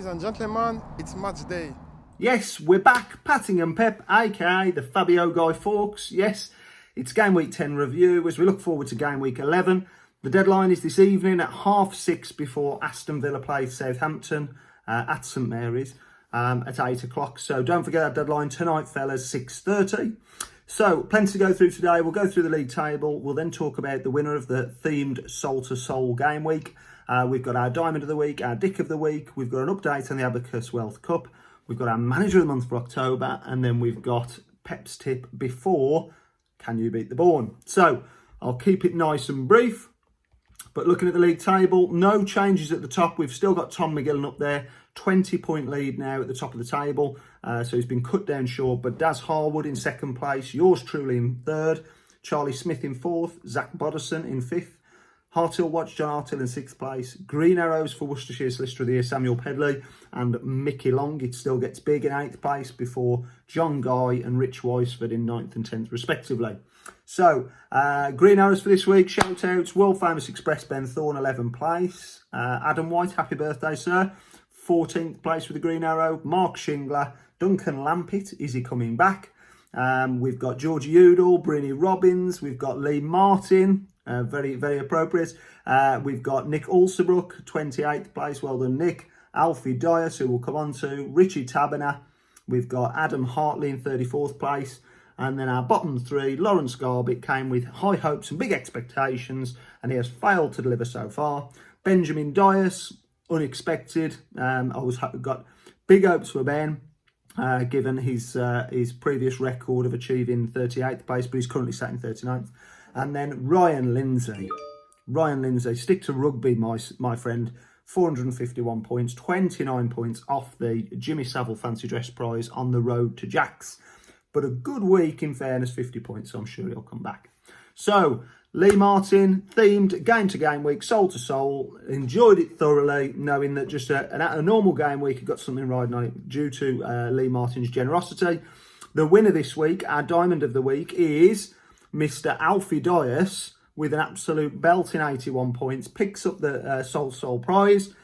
and gentlemen, it's match day. Yes, we're back. Pattingham Pep, aka the Fabio Guy Fawkes. Yes, it's Game Week 10 review as we look forward to Game Week 11. The deadline is this evening at 6:30 before Aston Villa play Southampton at St Mary's at 8 o'clock. So don't forget that deadline tonight, fellas, 6:30. So plenty to go through today. We'll go through the league table. We'll then talk about the winner of the themed Soul to Soul Game Week. We've got our Diamond of the Week, our Dick of the Week. We've got an update on the Abacus Wealth Cup. We've got our Manager of the Month for October. And then we've got Pep's Tip before Can You Beat the Bourne? So I'll keep it nice and brief. But looking at the league table, no changes at the top. We've still got Tom McGillen up there. 20-point lead now at the top of the table. So he's been cut down short. But Daz Harwood in second place. Yours truly in third. Charlie Smith in fourth. Zach Bodderson in fifth. Hartill Watch, John Hartill in sixth place. Green Arrows for Worcestershire Solicitor of the Year, Samuel Pedley. And Mickey Long, it still gets big in eighth place before John Guy and Rich Weisford in ninth and 10th respectively. So, Green Arrows for this week, shout outs, World Famous Express Ben Thorne, 11th place. Adam White, happy birthday, sir. 14th place with the Green Arrow. Mark Shingler, Duncan Lampitt, is he coming back? We've got Georgie Udall, Brinny Robbins, we've got Lee Martin, very, very appropriate. We've got Nick Alsabrook, 28th place, well done Nick. Alfie Dias, who we'll come on to. Richie Taberner, we've got Adam Hartley in 34th place. And then our bottom three, Lawrence Garbutt came with high hopes and big expectations, and he has failed to deliver so far. Benjamin Dias, unexpected. Got big hopes for Ben, given his previous record of achieving 38th place, but he's currently sat in 39th. And then Ryan Lindsay. Ryan Lindsay, stick to rugby, my friend. 451 points, 29 points off the Jimmy Savile Fancy Dress Prize on the road to Jacks. But a good week, in fairness, 50 points, so I'm sure he'll come back. So, Lee Martin, themed game to game week, soul to soul. Enjoyed it thoroughly, knowing that just a normal game week, got something riding on it due to Lee Martin's generosity. The winner this week, our Diamond of the Week, is Mr. Alfie Dias, with an absolute belting 81 points. Picks up the Soul to Soul prize.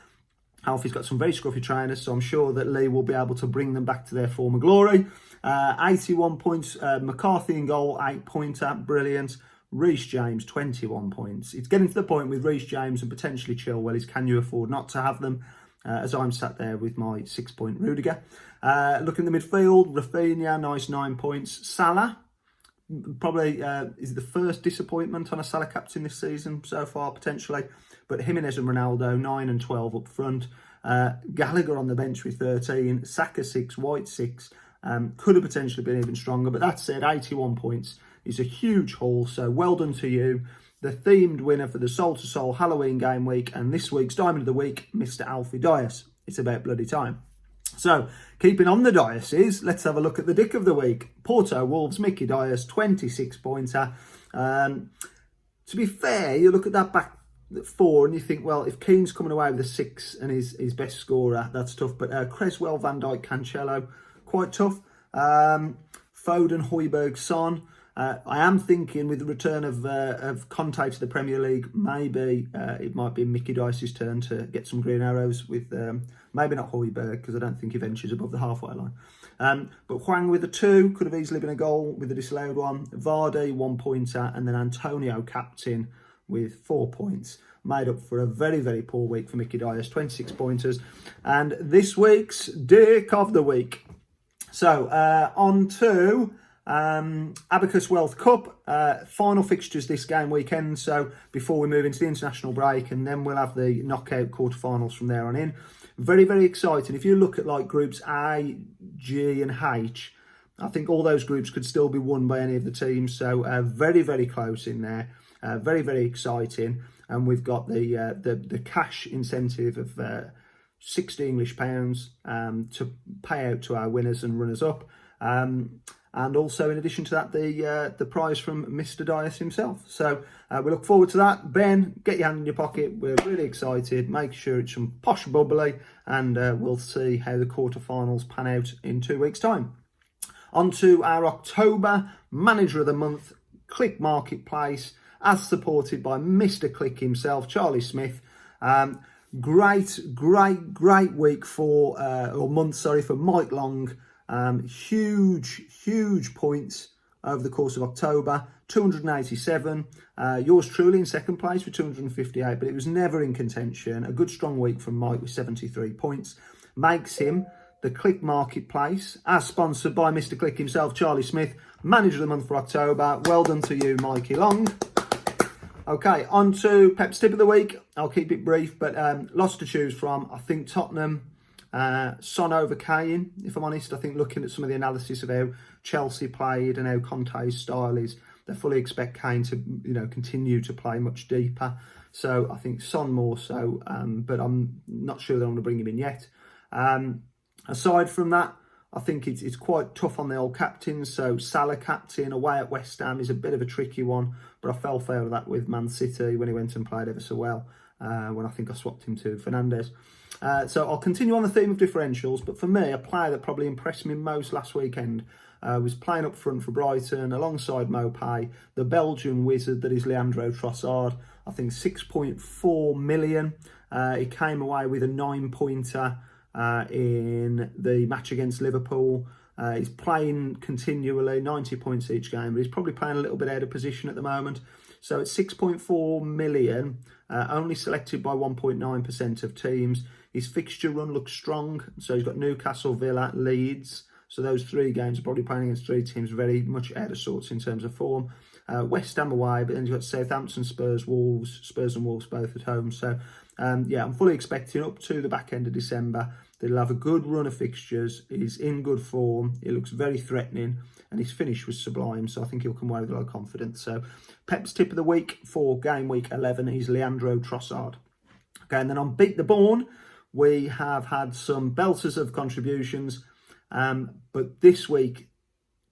Alfie's got some very scruffy trainers, so I'm sure that Lee will be able to bring them back to their former glory. 81 points, McCarthy in goal, 8-pointer, brilliant. Reece James, 21 points. It's getting to the point with Reece James and potentially Chilwell is, can you afford not to have them? As I'm sat there with my 6-point Rudiger. Looking at the midfield, Rafinha, nice 9 points. Salah, probably is the first disappointment on a Salah captain this season so far, potentially. But Jimenez and Ronaldo, 9 and 12 up front. Gallagher on the bench with 13. Saka 6, White 6. Could have potentially been even stronger. But that said, 81 points is a huge haul. So well done to you. The themed winner for the Soul to Soul Halloween Game Week. And this week's Diamond of the Week, Mr. Alfie Dias. It's about bloody time. So, keeping on the Diases, let's have a look at the Dick of the Week. Porto Wolves, Mickey Dias, 26-pointer. To be fair, you look at that back four and you think, well, if Keane's coming away with a 6 and his best scorer, that's tough. But Creswell, Van Dijk, Cancelo, quite tough. Foden, Højbjerg, Son. I am thinking with the return of Conte to the Premier League, maybe it might be Mickey Dice's turn to get some green arrows with, maybe not Højbjerg, because I don't think he ventures above the halfway line. But Hwang with a 2, could have easily been a goal with the disallowed one. Vardy, 1-pointer, and then Antonio, captain, with 4 points. Made up for a very, very poor week for Mickey Dias, 26 pointers. And this week's Dick of the Week. So, on to Abacus Wealth Cup, final fixtures this game weekend, so before we move into the international break, and then we'll have the knockout quarterfinals from there on in. Very, very exciting. If you look at like groups A, G and H, I think all those groups could still be won by any of the teams, so very, very close in there. Very, very exciting. And we've got the cash incentive of £60 English to pay out to our winners and runners up. And also, in addition to that, the prize from Mr. Dias himself. So we look forward to that. Ben, get your hand in your pocket. We're really excited. Make sure it's some posh bubbly, and we'll see how the quarterfinals pan out in 2 weeks' time. On to our October Manager of the Month, Click Marketplace, as supported by Mr. Click himself, Charlie Smith. Great week for Mike Long. Huge points over the course of October. 287. Yours truly in second place with 258, but it was never in contention. A good strong week from Mike with 73 points. Makes him the Click Marketplace, as sponsored by Mr. Click himself, Charlie Smith, Manager of the Month for October. Well done to you, Mikey Long. Okay, on to Pep's Tip of the Week. I'll keep it brief, but lots to choose from. I think Tottenham, Son over Kane, if I'm honest. I think looking at some of the analysis of how Chelsea played and how Conte's style is, they fully expect Kane to, continue to play much deeper. So I think Son more so, but I'm not sure that I'm going to bring him in yet. Aside from that, I think it's quite tough on the old captains. So Salah captain away at West Ham is a bit of a tricky one, but I fell foul of that with Man City when he went and played ever so well, when I think I swapped him to Fernandes. So I'll continue on the theme of differentials, but for me, a player that probably impressed me most last weekend was playing up front for Brighton alongside Mopay, the Belgian wizard that is Leandro Trossard. I think 6.4 million. He came away with a 9-pointer in the match against Liverpool. He's playing continually, 90 points each game, but he's probably playing a little bit out of position at the moment. So it's 6.4 million, only selected by 1.9% of teams. His fixture run looks strong. So he's got Newcastle, Villa, Leeds. So those 3 games are probably playing against 3 teams very much out of sorts in terms of form. West Ham away, but then you've got Southampton, Spurs and Wolves both at home. So I'm fully expecting up to the back end of December that he'll have a good run of fixtures. He's in good form. He looks very threatening, and his finish was sublime. So I think he'll come away with a lot of confidence. So Pep's Tip of the Week for game week 11 is Leandro Trossard. Okay, and then on Beat the Born, we have had some belters of contributions, but this week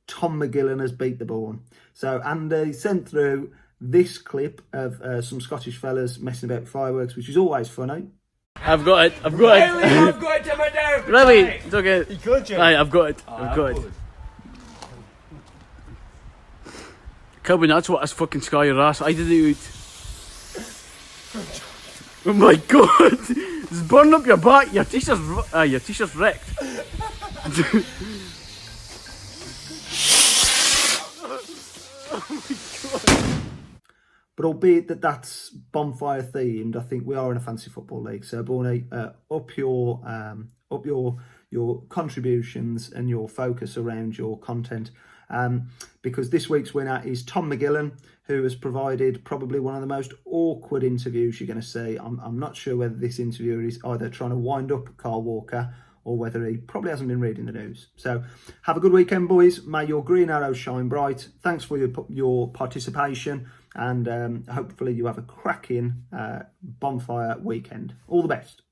Tom McGillen has beat the Born. So Andy sent through this clip of some Scottish fellas messing about fireworks, which is always funny. I've got it. Really, I've got it to my nerve. Really? It's okay. You could, Jim. Aye, I've got it. I've got it. Kelvin, that's what is fucking scar your ass. I didn't eat. Oh my god! It's burning up your back. Your t-shirt's wrecked. But albeit that's bonfire themed, I think we are in a fantasy football league. So Borny, up your contributions and your focus around your content, because this week's winner is Tom McGillen, who has provided probably one of the most awkward interviews you're going to see. I'm not sure whether this interviewer is either trying to wind up Carl Walker or whether he probably hasn't been reading the news. So have a good weekend, boys. May your green arrows shine bright. Thanks for your participation, and hopefully you have a cracking bonfire weekend. All the best.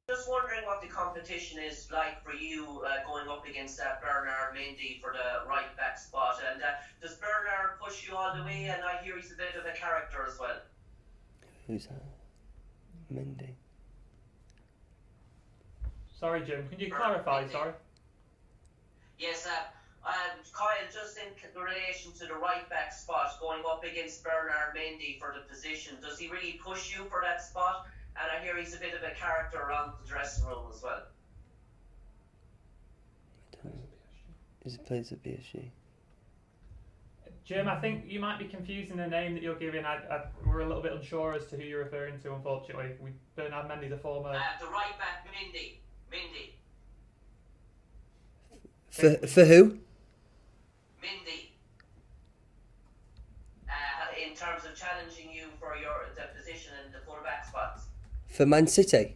Just wondering what the competition is like for you going up against Bernard Mendy for the right back spot, and does Bernard push you all the way? And I hear he's a bit of a character as well. Who's that? Mendy. Sorry, Jim. Can you clarify? Sorry. Yes, Kyle, just in relation to the right back spot going up against Bernard Mendy for the position, does he really push you for that spot? And I hear he's a bit of a character around the dressing room as well. I don't know. He plays at PSG. Jim, I think you might be confusing the name that you're giving. We're a little bit unsure as to who you're referring to, unfortunately. Bernard Mendy's a former... The right back, Mendy. For who? Mendy. In terms of challenging you for the position in the full back spots. For Man City?